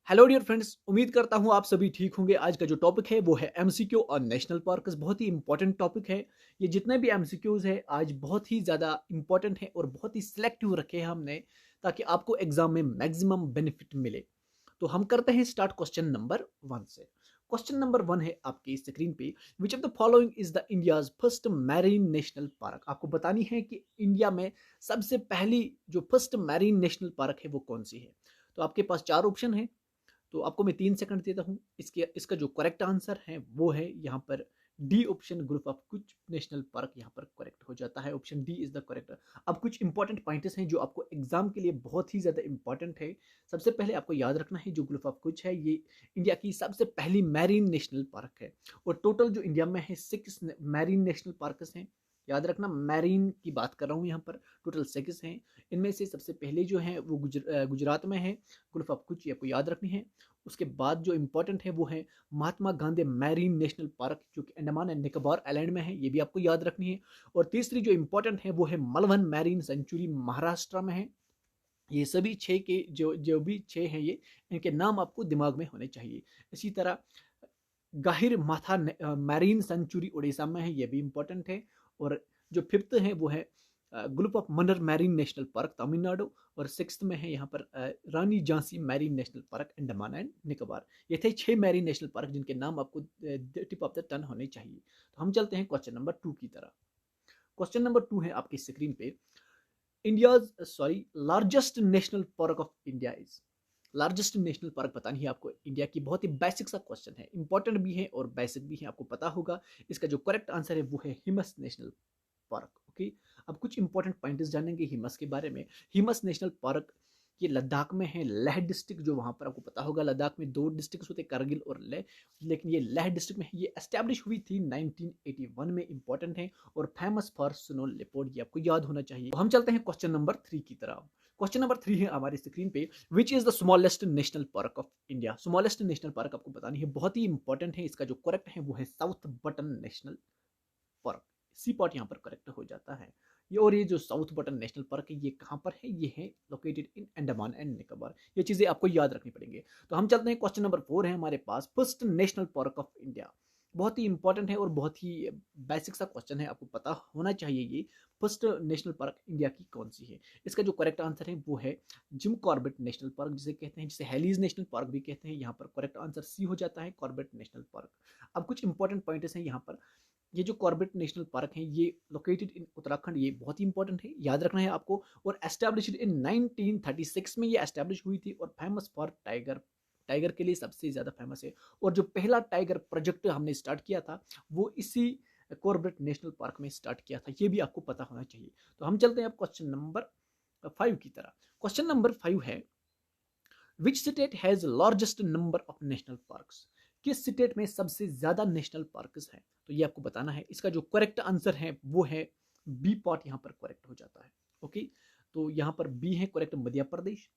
Hello dear friends, उम्मीद करता हूँ आप सभी ठीक होंगे। आज का जो टॉपिक है वो है एमसीक्यू और नेशनल पार्क्स। बहुत ही इंपॉर्टेंट टॉपिक है। ये जितने भी एमसीक्यूज है आज बहुत ही ज़्यादा इंपॉर्टेंट है और बहुत ही सिलेक्टिव रखे हैं हमने, ताकि आपको एग्जाम में मैक्सिमम बेनिफिट मिले। तो हम करते हैं स्टार्ट क्वेश्चन नंबर 1 से। क्वेश्चन नंबर 1 है आपकी स्क्रीन पे। विच of the following is the India's first marine national park. आपको बतानी है कि इंडिया में सबसे पहली जो फर्स्ट मैरीन नेशनल पार्क है वो कौन सी है। तो आपके पास चार ऑप्शन है, तो आपको मैं 3 सेकंड देता हूँ। इसका जो करेक्ट आंसर है वो है यहाँ पर डी ऑप्शन, ग्रुप ऑफ कुछ नेशनल पार्क यहाँ पर करेक्ट हो जाता है। Option D is the correct. अब कुछ इंपॉर्टेंट पॉइंट्स हैं जो आपको एग्जाम के लिए बहुत ही ज़्यादा इंपॉर्टेंट है। सबसे पहले आपको याद रखना है जो ग्रुप ऑफ कुछ है ये इंडिया की सबसे पहली मैरीन नेशनल पार्क है। और टोटल जो इंडिया में है 6 मैरीन नेशनल पार्क हैं। याद रखना, मैरीन की बात कर रहा हूँ यहाँ पर। टोटल 6 हैं। इनमें से सबसे पहले जो है वो गुजरात में है। ग्रुप ऑफ कुछ आपको याद रखनी है। उसके बाद जो इंपॉर्टेंट है वो है Mahatma Gandhi marine national park, जो कि अंडमान एंड निकोबार आइलैंड में है। ये भी आपको याद रखनी है। और तीसरी जो इंपॉर्टेंट है वो है मलवन मैरीन सेंचुरी, महाराष्ट्र में है। ये सभी 6 के जो जो भी 6 हैं ये, इनके नाम आपको दिमाग में होने चाहिए। इसी तरह गाहिर माथा मैरीन सेंचुरी उड़ीसा में है, ये भी इंपॉर्टेंट है। और जो फिफ्थ है वो है group of Mannar marine national park, Tamil Nadu. और सिक्स्थ में है यहाँ पर Rani Jhansi marine national park, Andaman and Nicobar. ये थे 6 मैरीन नेशनल पार्क जिनके नाम आपको टिप ऑफ द टन होने चाहिए। तो हम चलते हैं क्वेश्चन नंबर 2 की तरह। क्वेश्चन नंबर 2 है आपकी स्क्रीन पे। India largest national park of India is. Largest national park बतानी है आपको इंडिया की। बहुत ही बेसिक सा क्वेश्चन है, इंपॉर्टेंट भी है और बेसिक भी है, आपको पता होगा। इसका जो करेक्ट आंसर है वो है हिमस नेशनल पार्क। ओके, अब कुछ इंपॉर्टेंट पॉइंट्स जानेंगे हिमस के बारे में। हिमस नेशनल पार्क ये लद्दाख में है, लेह डिस्ट्रिक्ट जो वहाँ पर आपको पता होगा। लद्दाख में 2 डिस्ट्रिक्ट होते हैं, करगिल और लेह, लेकिन ये लेह डिस्ट्रिक्ट में है। ये एस्टेब्लिश हुई थी 1981 में। इंपॉर्टेंट है और फेमस फॉर स्नो लेपर्ड, ये आपको याद होना चाहिए। तो हम चलते हैं क्वेश्चन नंबर 3 की तरफ। क्वेश्चन नंबर 3 है हमारी स्क्रीन पे। Which is the smallest national park of India. Smallest national park आपको बतानी है, बहुत ही इंपॉर्टेंट है। इसका जो करेक्ट है वो है साउथ बटन नेशनल पार्क। सी पॉट यहाँ पर करेक्ट हो जाता है। ये जो साउथ बटन नेशनल पार्क है ये कहाँ पर है? ये है located in Andaman and Nicobar. ये चीजें आपको याद रखनी पड़ेंगे। तो हम चलते हैं क्वेश्चन नंबर 4 है हमारे पास। First national park of India. बहुत ही इंपॉर्टेंट है और बहुत ही बेसिक सा क्वेश्चन है, आपको पता होना चाहिए ये फर्स्ट नेशनल पार्क इंडिया की कौन सी है। इसका जो करेक्ट आंसर है वो है जिम कॉर्बेट नेशनल पार्क, जिसे कहते हैं, जिसे हेलीज नेशनल पार्क भी कहते हैं। यहाँ पर करेक्ट आंसर सी हो जाता है, कॉर्बेट नेशनल पार्क। अब कुछ इंपॉर्टेंट पॉइंट्स हैं यहाँ पर। ये जो कॉर्बेट नेशनल पार्क है ये लोकेटेड इन उत्तराखंड, ये बहुत ही इंपॉर्टेंट है, याद रखना है आपको। और एस्टैब्लिश्ड इन 1936 में ये एस्टैब्लिश हुई थी। और फेमस फॉर टाइगर, टाइगर के लिए सबसे ज़्यादा फेमस है। और जो पहला टाइगर प्रोजेक्ट हमने स्टार्ट किया था वो इसी कॉर्बेट नेशनल पार्क में स्टार्ट किया था, ये भी आपको पता होना चाहिए। तो हम चलते हैं अब क्वेश्चन नंबर 5 की तरह। क्वेश्चन नंबर 5 है which state has largest number of national parks. किस स्टेट में सबसे ज्यादा नेशनल पार्क्स हैं? तो ये आपको बताना है। इसका जो करेक्ट आंसर है वो है बी पॉट, यहाँ पर करेक्ट हो जाता है। ओके, तो यहाँ पर बी है करेक्ट, मध्य प्रदेश।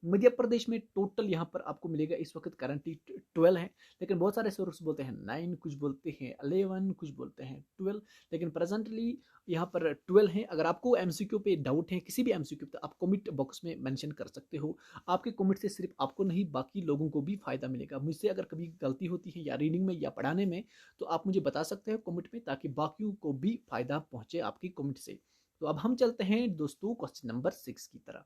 मध्य प्रदेश में टोटल यहाँ पर आपको मिलेगा इस वक्त करंटली 12 है, लेकिन बहुत सारे सोर्स बोलते हैं 9, कुछ बोलते हैं 11, कुछ बोलते हैं 12, लेकिन प्रेजेंटली यहाँ पर 12 है। अगर आपको एमसीक्यू पे डाउट है, किसी भी एमसीक्यू पे, आप कमेंट बॉक्स में मेंशन कर सकते हो। आपके कमेंट से सिर्फ आपको नहीं बाकी लोगों को भी फायदा मिलेगा। मुझसे अगर कभी गलती होती है या रीडिंग में या पढ़ाने में, तो आप मुझे बता सकते हो कमेंट में, ताकि बाकियों को भी फायदा पहुंचे आपकी कमेंट से। तो अब हम चलते हैं दोस्तों क्वेश्चन नंबर 6 की तरफ।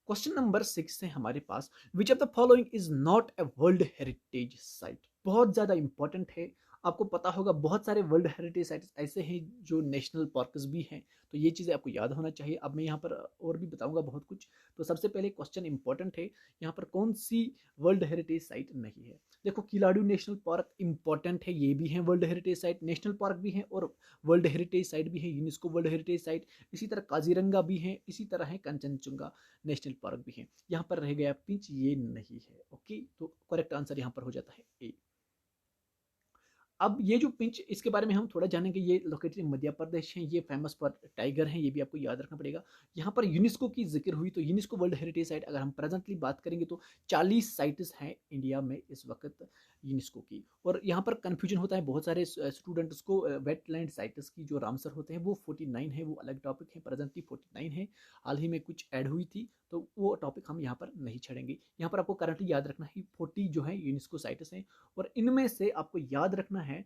क्वेश्चन नंबर 6 है हमारे पास। Which of the following is not a world heritage site. बहुत ज्यादा इंपॉर्टेंट है, आपको पता होगा बहुत सारे वर्ल्ड हेरिटेज साइट्स ऐसे हैं जो नेशनल पार्क्स भी हैं। तो ये चीज़ें आपको याद होना चाहिए। अब मैं यहाँ पर और भी बताऊंगा बहुत कुछ। तो सबसे पहले क्वेश्चन इंपॉर्टेंट है, यहाँ पर कौन सी वर्ल्ड हेरिटेज साइट नहीं है। देखो, किलाडू नेशनल पार्क इंपॉर्टेंट है, ये भी है world heritage site. National park भी है और वर्ल्ड हेरिटेज साइट भी है, यूनेस्को वर्ल्ड हेरिटेज साइट। इसी तरह काजीरंगा भी है, इसी तरह है कंचनजुंगा नेशनल पार्क भी है। यहाँ पर रह गया पिंच, ये नहीं है। ओके, तो करेक्ट आंसर यहाँ पर हो जाता है ए। अब ये जो पिंच, इसके बारे में हम थोड़ा जानेंगे। ये लोकेटेड इन मध्य प्रदेश है, ये फेमस फॉर टाइगर है, ये भी आपको याद रखना पड़ेगा। यहाँ पर यूनेस्को की जिक्र हुई, तो यूनेस्को वर्ल्ड हेरिटेज साइट अगर हम प्रेजेंटली बात करेंगे तो 40 साइट्स हैं इंडिया में इस वक्त। यूनेस्को की। और यहाँ पर कन्फ्यूजन होता है बहुत सारे स्टूडेंट्स को। वेटलैंड साइट्स की जो रामसर होते हैं वो 49 है, वो अलग टॉपिक है, प्रेजेंटली 49 है, हाल ही में कुछ ऐड हुई थी, तो वो टॉपिक हम यहाँ पर नहीं छेड़ेंगे। यहाँ पर आपको करंटली याद रखना है 40 जो है यूनेस्को साइट्स हैं, और इनमें से आपको याद रखना है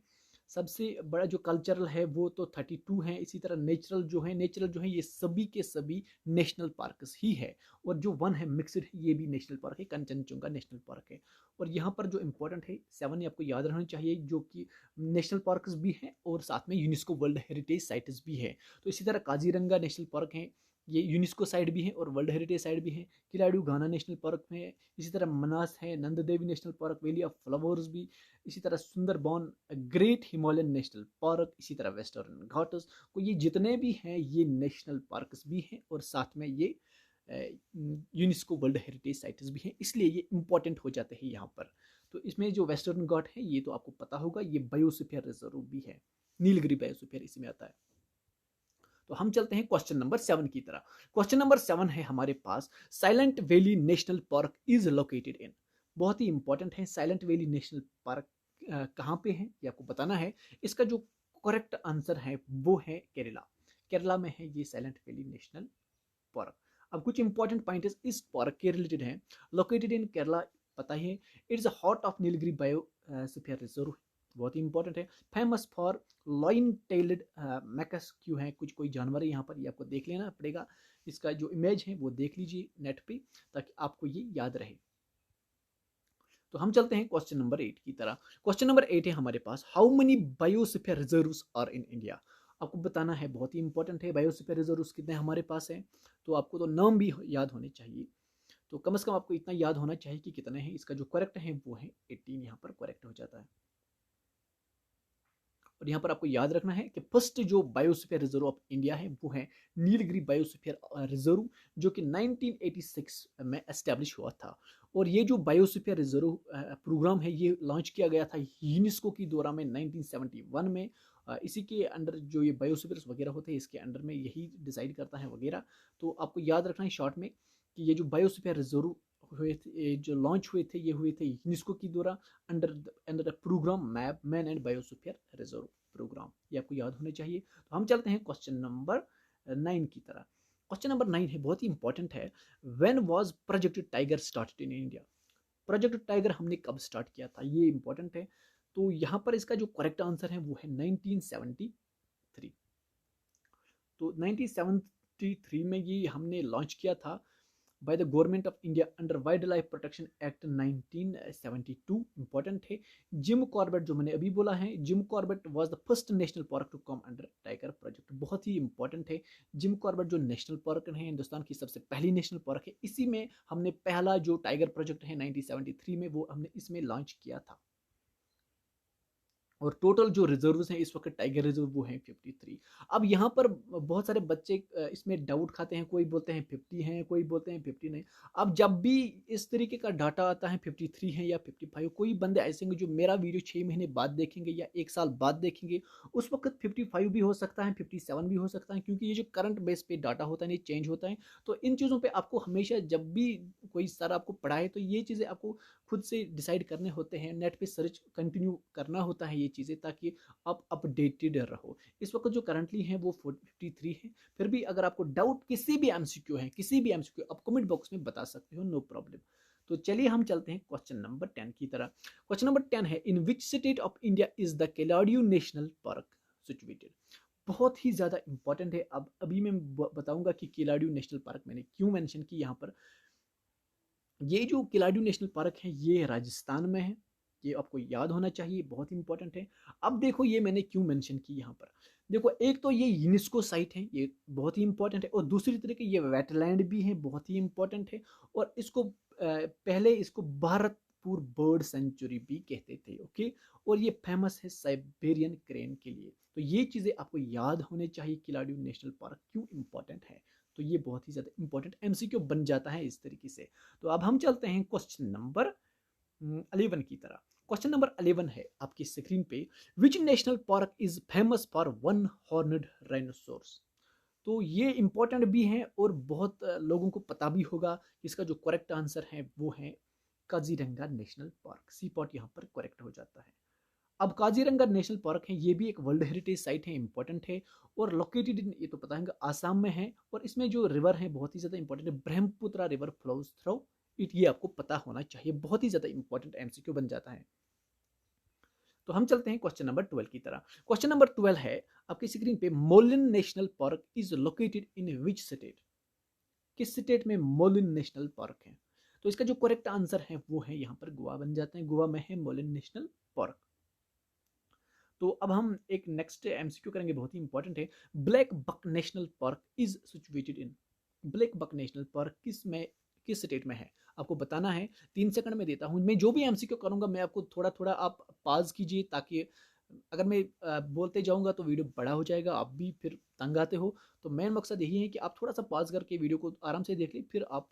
सबसे बड़ा जो कल्चरल है वो तो 32 है। इसी तरह नेचुरल जो है ये सभी के सभी नेशनल पार्क्स ही है, और जो वन है मिक्सड ये भी नेशनल पार्क है, कंचनजुंगा नेशनल पार्क है। और यहाँ पर जो इंपॉर्टेंट है 7 ये आपको याद रखना चाहिए, जो कि नेशनल पार्क्स भी हैं और साथ में यूनेस्को वर्ल्ड हेरिटेज साइट्स भी है। तो इसी तरह काजीरंगा नेशनल पार्क है, ये यूनेस्को साइट भी है और वर्ल्ड हेरिटेज साइट भी है। किलाडू घाना नेशनल पार्क में, इसी तरह मनास है, Nanda Devi national park, valley of flowers भी, इसी तरह Sundarban, great Himalayan national park, इसी तरह वेस्टर्न घाट्स को, ये जितने भी हैं ये नेशनल पार्क्स भी हैं और साथ में ये यूनेस्को वर्ल्ड हेरिटेज साइट्स भी हैं, इसलिए ये इंपॉर्टेंट हो जाते हैं यहाँ पर। तो इसमें जो वेस्टर्न घाट है ये तो आपको पता होगा, ये बायोस्फीयर रिजर्व भी है, नीलगिरी बायोस्फीयर इसी में आता है। तो हम चलते हैं क्वेश्चन नंबर 7 की तरह। क्वेश्चन नंबर 7 है हमारे पास, silent valley national park is located in. बहुत ही इंपॉर्टेंट है, साइलेंट वैली नेशनल पार्क कहाँ पे है ये आपको बताना है। इसका जो करेक्ट आंसर है वो है केरला। केरला में है ये साइलेंट वैली नेशनल पार्क। अब कुछ इंपॉर्टेंट पॉइंट इस पार्क के रिलेटेड हैं। लोकेटेड इन केरला पता ही है, it is heart of Nilgiri biosphere reserve, बहुत ही इंपॉर्टेंट है। फेमस फॉर लॉइन टेल्ड मैकस, क्यों है कुछ कोई जानवर है यहाँ पर, ये आपको देख लेना पड़ेगा। इसका जो इमेज है वो देख लीजिए नेट पे ताकि आपको ये याद रहे। तो हम चलते हैं क्वेश्चन नंबर 8 की तरह। क्वेश्चन नंबर 8 है हमारे पास, how many biosphere reserves are in India. आपको बताना है, बहुत ही इंपॉर्टेंट है, बायोस्फीयर रिजर्व्स कितने हमारे पास हैं। तो आपको तो नाम भी याद होने चाहिए, तो कम से कम आपको इतना याद होना चाहिए कि कितने हैं। इसका जो करेक्ट है वो है 18, यहाँ पर करेक्ट हो जाता है। और यहाँ पर आपको याद रखना है कि फर्स्ट जो बायोस्फीयर रिजर्व ऑफ इंडिया है वो है नीलगिरी बायोस्फीयर रिजर्व, जो कि 1986 में एस्टेब्लिश हुआ था। और ये जो बायोस्फीयर रिजर्व प्रोग्राम है ये लॉन्च किया गया था यूनेस्को की दौरा में 1971 में। इसी के अंडर जो ये बायोस्फीयर्स वगैरह होते हैं इसके अंडर में यही डिसाइड करता है वगैरह। तो आपको याद रखना है शॉर्ट में कि ये जो बायोस्फीयर रिजर्व हुए थे, जो लॉन्च हुए थे, ये हुए थे यूनेस्को की द्वारा under programme map man and biosphere reserve programme, ये आपको याद होने चाहिए। तो हम चलते हैं क्वेश्चन नंबर 9 की तरह। क्वेश्चन नंबर 9 है, बहुत ही इंपॉर्टेंट है, when was project tiger started in India. Project tiger हमने कब स्टार्ट किया था, ये इंपॉर्टेंट है। तो यहाँ पर इसका जो करेक्ट आंसर है वो है 1973। तो 1973 में ये हमने लॉन्च किया था by the government of India under wild life protection act 1972। Important है। जिम कॉर्बेट जो मैंने अभी बोला है, Jim Corbett was the first national park to come under tiger project, बहुत ही इंपॉर्टेंट है। जिम कॉर्बेट जो नेशनल पार्क है, हिंदुस्तान की सबसे पहली नेशनल पार्क है, इसी में हमने पहला जो टाइगर प्रोजेक्ट है 1973 में वो हमने इसमें लॉन्च किया था। और टोटल जो रिजर्व्स हैं इस वक्त टाइगर रिजर्व वो हैं 53। अब यहाँ पर बहुत सारे बच्चे इसमें डाउट खाते हैं, कोई बोलते हैं 50 हैं, कोई बोलते हैं 50 नहीं। अब जब भी इस तरीके का डाटा आता है 53 है या 55, कोई बंदे ऐसे होंगे जो मेरा वीडियो 6 महीने बाद देखेंगे या 1 साल बाद देखेंगे, उस वक्त 55 भी हो सकता है, 57 भी हो सकता है, क्योंकि ये जो करंट बेस पे डाटा होता है ये चेंज होता है। तो इन चीज़ों पर आपको हमेशा जब भी कोई सर आपको पढ़ाए तो ये चीज़ें आपको खुद से डिसाइड करने होते हैं, नेट पे सर्च कंटिन्यू करना होता है ये चीज़ें, ताकि आप अपडेटेड रहो। इस वक्त जो करंटली है वो 53 है। फिर भी अगर आपको डाउट किसी भी एमसीक्यू है, किसी भी एमसीक्यू आप कमेंट बॉक्स में बता सकते हो, नो प्रॉब्लम। तो चलिए हम चलते हैं क्वेश्चन नंबर 10 की तरह। क्वेश्चन नंबर 10 है, in which state of India is the Keoladeo national park situated. बहुत ही ज़्यादा इंपॉर्टेंट है। अब अभी मैं बताऊंगा कि केलाडियो नेशनल पार्क मैंने क्यों मेंशन की यहाँ पर। ये जो केलाडियो नेशनल पार्क है ये राजस्थान में है, ये आपको याद होना चाहिए, बहुत इंपॉर्टेंट है। अब देखो ये मैंने क्यों मेंशन की यहाँ पर। देखो एक तो ये यूनेस्को साइट है, ये बहुत ही इंपॉर्टेंट है, और दूसरी तरीके ये वेटलैंड भी है, बहुत ही इंपॉर्टेंट है। और इसको पहले इसको भारतपुर बर्ड सेंचुरी भी कहते थे, ओके। और ये फेमस है साइबेरियन क्रेन के लिए। तो ये चीज़ें आपको याद होने चाहिए, केलाडियो नेशनल पार्क क्यों इंपॉर्टेंट है। तो ये बहुत ही ज़्यादा इंपॉर्टेंट एमसीक्यू बन जाता है इस तरीके से। तो अब हम चलते हैं क्वेश्चन नंबर 11 की तरह। क्वेश्चन नंबर 11 है आपकी स्क्रीन पे, which national park is famous for one horned rhinoceros. तो ये इंपॉर्टेंट भी है और बहुत लोगों को पता भी होगा। इसका जो करेक्ट आंसर है वो है काजीरंगा नेशनल पार्क, सी पॉट यहाँ पर करेक्ट हो जाता है। अब काजीरंगा नेशनल पार्क है, ये भी एक वर्ल्ड हेरिटेज साइट है, इंपॉर्टेंट है और लोकेटेड इन, ये तो पता है, आसाम में है। और इसमें जो रिवर है बहुत ही ज़्यादा इंपॉर्टेंट है, Brahmaputra river flows through it, ये आपको पता होना चाहिए, बहुत ही ज़्यादा इंपॉर्टेंट एमसीक्यू बन जाता है। तो हम चलते हैं क्वेश्चन नंबर 12 की तरह। क्वेश्चन नंबर 12 है आपकी स्क्रीन पे, Molem national park is located in which state, किस स्टेट में मोलिन नेशनल पार्क है। तो इसका जो करेक्ट आंसर है वो है यहाँ पर गोवा बन जाते हैं, गोवा में है मोलिन नेशनल पार्क। तो अब हम एक नेक्स्ट एमसीक्यू करेंगे, बहुत ही इंपॉर्टेंट है। Black buck national park is situated in, black buck national park किस स्टेट में है, आपको बताना है। 3 सेकंड में देता हूँ, मैं जो भी एमसीक्यू करूंगा मैं आपको थोड़ा थोड़ा आप पॉज कीजिए, ताकि अगर मैं बोलते जाऊंगा तो वीडियो बड़ा हो जाएगा, आप भी फिर तंग आते हो। तो मेन मकसद यही है कि आप थोड़ा सा पॉज करके वीडियो को आराम से देख ली, फिर आप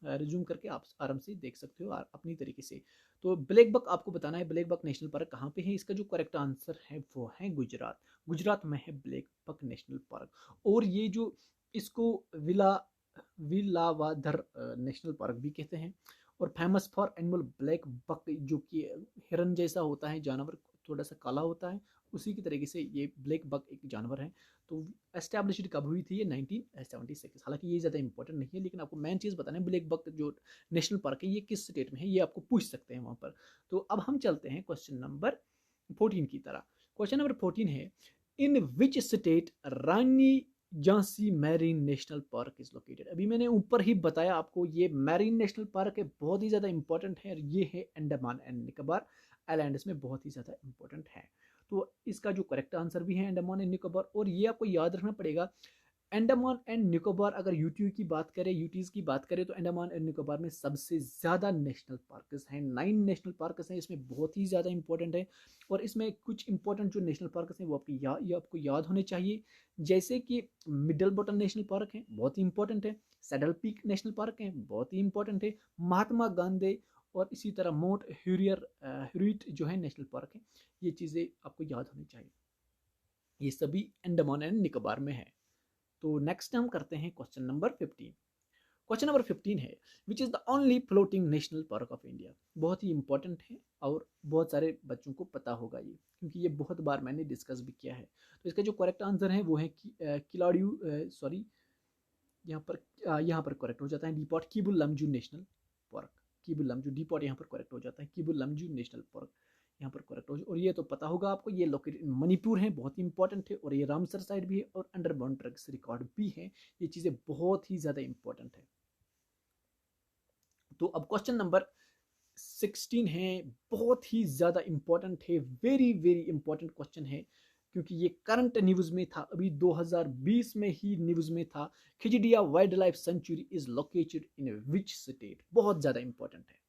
रिज्यूम करके आप आराम से देख सकते हो अपनी तरीके से। तो ब्लैक बक आपको बताना है, ब्लैक बक नेशनल पार्क कहाँ पे है। इसका जो करेक्ट आंसर है वो है गुजरात, गुजरात में है ब्लैक बक नेशनल पार्क। और ये जो इसको विलावाधर नेशनल पार्क भी कहते हैं, और famous for animal black buck, जो कि हिरन जैसा होता है जानवर, थोड़ा सा काला होता है, उसी की तरीके से ये ब्लैक बक एक जानवर है। तो एस्टैब्लिश्ड कब हुई थी, ये 1976। हालांकि ये ज़्यादा इंपॉर्टेंट नहीं है, लेकिन आपको मेन चीज़ बताना है, ब्लैक बक जो नेशनल पार्क है ये किस स्टेट में है, ये आपको पूछ सकते हैं वहाँ पर। तो अब हम चलते हैं क्वेश्चन नंबर 14 की तरह। क्वेश्चन नंबर 14 है, in which state Rani Jhansi marine national park is located. अभी मैंने ऊपर ही बताया आपको, ये मैरीन नेशनल पार्क है, बहुत ही ज़्यादा इंपॉर्टेंट है, और ये है अंडमान एंड निकोबार आइलैंड्स में बहुत ही ज़्यादा इंपॉर्टेंट है। तो इसका जो करेक्ट आंसर भी है अंडमान एंड निकोबार। और ये आपको याद रखना पड़ेगा, अंडमान एंड निकोबार, अगर यूटी की बात करें, यूटीज की बात करें, तो अंडमान एंड निकोबार में सबसे ज़्यादा नेशनल पार्कस हैं, 9 नेशनल पार्कस हैं, इसमें बहुत ही ज़्यादा इंपॉर्टेंट है। और इसमें कुछ इंपॉर्टेंट जो नेशनल पार्कस हैं वो आपको याद होने चाहिए, जैसे कि मिडल बॉटम नेशनल पार्क है, बहुत ही इंपॉर्टेंट है। सैडल पीक नेशनल पार्क है, बहुत ही इंपॉर्टेंट है। महात्मा गांधी और इसी तरह माउंट ह्यूरिट जो है नेशनल पार्क है, ये चीज़ें आपको याद होनी चाहिए। ये सभी अंडमान एंड निकोबार में है। तो नेक्स्ट हम करते हैं क्वेश्चन नंबर 15। क्वेश्चन नंबर 15 है, which is the only floating national park of India. बहुत ही इंपॉर्टेंट है और बहुत सारे बच्चों को पता होगा ये, क्योंकि ये बहुत बार मैंने डिस्कस भी किया है। तो इसका जो करेक्ट आंसर है वो है किलाड़ू, सॉरी यहाँ पर करेक्ट हो जाता है depot Keibul लमजू national park, Keibul लमजू depot यहाँ पर करेक्ट हो जाता है, किबुल लमजू नेशनल पार्क यहाँ पर करेक्ट हो। और ये तो पता होगा आपको, ये लोकेटेड इन मणिपुर है, बहुत ही इंपॉर्टेंट है। और ये रामसर साइड भी है और अंडरग्राउंड ड्रग्स रिकॉर्ड भी है, ये चीज़ें बहुत ही ज़्यादा इंपॉर्टेंट है। तो अब क्वेश्चन नंबर 16 है, बहुत ही ज़्यादा इंपॉर्टेंट है, वेरी वेरी इंपॉर्टेंट क्वेश्चन है, क्योंकि ये करंट न्यूज़ में था, अभी 2020 में ही न्यूज़ में था। Khijadiya wild life sanctuary is located in which state, बहुत ज़्यादा इंपॉर्टेंट है।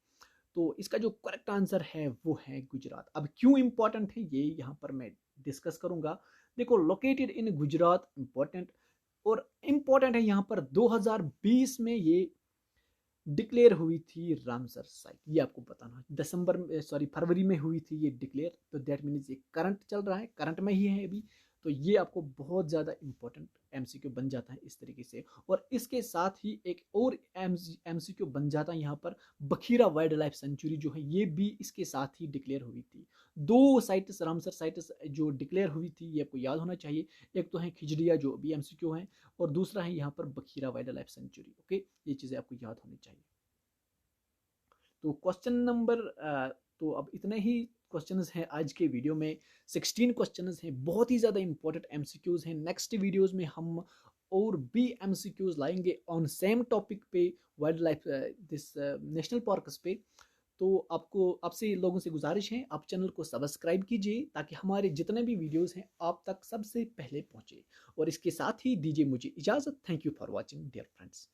तो इसका जो करेक्ट आंसर है वो है गुजरात। अब क्यों इंपॉर्टेंट है ये यहाँ पर मैं डिस्कस करूंगा। देखो, लोकेटेड इन गुजरात इंपॉर्टेंट, और इंपॉर्टेंट है यहाँ पर 2020 में ये डिक्लेयर हुई थी रामसर साइट, ये आपको बताना। फरवरी में हुई थी ये डिक्लेयर, तो दैट मीन्स ये करंट चल रहा है, करंट में ही है अभी। तो ये आपको बहुत ज़्यादा इंपॉर्टेंट एमसीक्यू बन जाता है इस तरीके से। और इसके साथ ही एक और एमसीक्यू बन जाता है यहाँ पर, बखीरा वाइल्ड लाइफ सेंचुरी जो है ये भी इसके साथ ही डिक्लेयर हुई थी। 2 साइट्स रामसर साइट्स जो डिक्लेयर हुई थी ये आपको याद होना चाहिए। एक तो है खिजड़िया जो अभी एमसीक्यू है, और दूसरा है यहाँ पर Bakhira wild life sanctuary. Okay, ये चीज़ें आपको याद होनी चाहिए। तो क्वेश्चन नंबर तो अब इतने ही क्वेश्चंस हैं आज के वीडियो में, 16 क्वेश्चंस हैं, बहुत ही ज़्यादा इंपॉर्टेंट एमसीक्यूज हैं। नेक्स्ट वीडियोस में हम और भी एमसीक्यूज लाएंगे ऑन सेम टॉपिक पे, wild life this national parks पे। तो आपसे लोगों से गुजारिश है, आप चैनल को सब्सक्राइब कीजिए, ताकि हमारे जितने भी वीडियोस हैं आप तक सबसे पहले पहुंचे। और इसके साथ ही दीजिए मुझे इजाज़त। Thank you for watching dear friends.